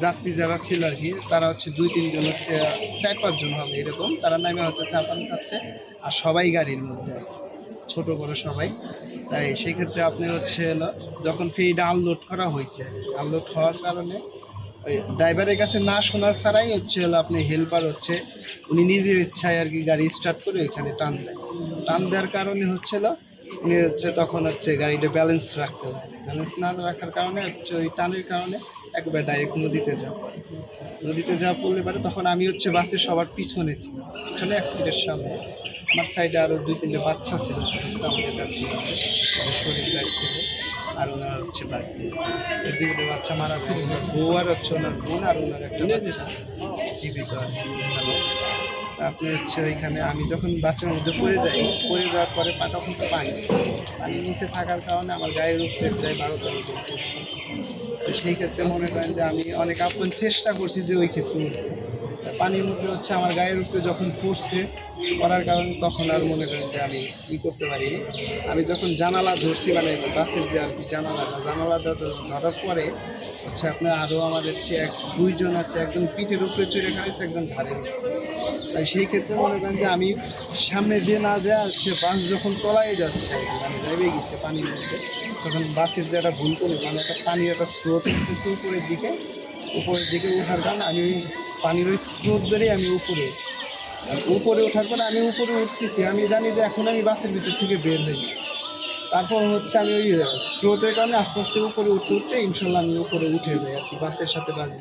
যাত্রী যারা ছিল আর কি তারা হচ্ছে 2-3 জন হচ্ছে 4-5 জন হবে এরকম, তারা নামে হয়তো চা পান খাচ্ছে আর সবাই গাড়ির মধ্যে, ছোট বড় সবাই। তাই সেক্ষেত্রে আপনার হচ্ছে হলো যখন ফেরিটা আনলোড করা হয়েছে, আনলোড হওয়ার কারণে ওই ড্রাইভারের কাছে না শোনার ছাড়াই হচ্ছে হলো আপনি হেল্পার হচ্ছে উনি নিজের ইচ্ছায় আর কি গাড়ি স্টার্ট করে ওইখানে টান দেয়। টান দেওয়ার কারণে হচ্ছিল উনি হচ্ছে তখন হচ্ছে গাড়িটা ব্যালেন্স রাখতে হয়, ব্যালেন্স না রাখার কারণে হচ্ছে ওই টানের কারণে একবার ডাইরেক্ট নদীতে যাওয়া পড়লে পারে। তখন আমি হচ্ছে বাসের সবার পিছনে ছিলাম, পিছনে এক সিটের সামনে, আমার সাইডে আরও 2-3টে বাচ্চা ছিল ছোটো ছোটো, আমাদের যাচ্ছিল ওদের শরীর লাগছিল আর ওনারা হচ্ছে বাড়ি 2-3টে বাচ্চা মারা যায়, ওনার বউ আর হচ্ছে ওনার বোন আর ওনার একটা বাচ্চা জীবিত আর কি। আপনি হচ্ছে ওইখানে আমি যখন বাচ্চার মধ্যে পড়ে যাওয়ার পরে তখন তো পানি নিচে থাকার কারণে আমার গায়ের উপরে প্রায় 12-13 জন পড়ছে। তো সেই ক্ষেত্রে মনে করেন যে আমি অনেক আপন চেষ্টা করছি যে ওই ক্ষেত্রে পানির মধ্যে হচ্ছে আমার গায়ের উপরে যখন পড়ার কারণে তখন আর মনে করেন যে আমি করতে পারিনি। আমি যখন জানালা ধরছি, মানে বাসের যে আর কি জানালা ধরার পরে হচ্ছে আপনার আরও আমার হচ্ছে 1-2 জন হচ্ছে একজন পিঠের উপরে চড়ে খাইছে, একজন ঘাড়ের উপরে। তাই সেই ক্ষেত্রে মনে করেন যে আমি সামনে দিয়ে না যায় হচ্ছে বাস যখন তলায় যাচ্ছে মানে নেমে গেছে পানির মধ্যে, তখন বাসের যে একটা ভুল করে মানে একটা পানির একটা স্রোত উঠতেছে উপরের দিকে ওঠার কারণে আমি পানির ওই স্রোত ধরেই আমি উপরে ওঠার পরে আমি উপরে উঠতেছি, আমি জানি যে এখন আমি বাসের ভিতর থেকে বের হই। তারপর হচ্ছে আমি ওই স্রোতের কারণে আস্তে আস্তে উপরে উঠতে ইনশাল্লাহ আমি উপরে উঠে যাই আর কি, বাসের সাথে বাজে।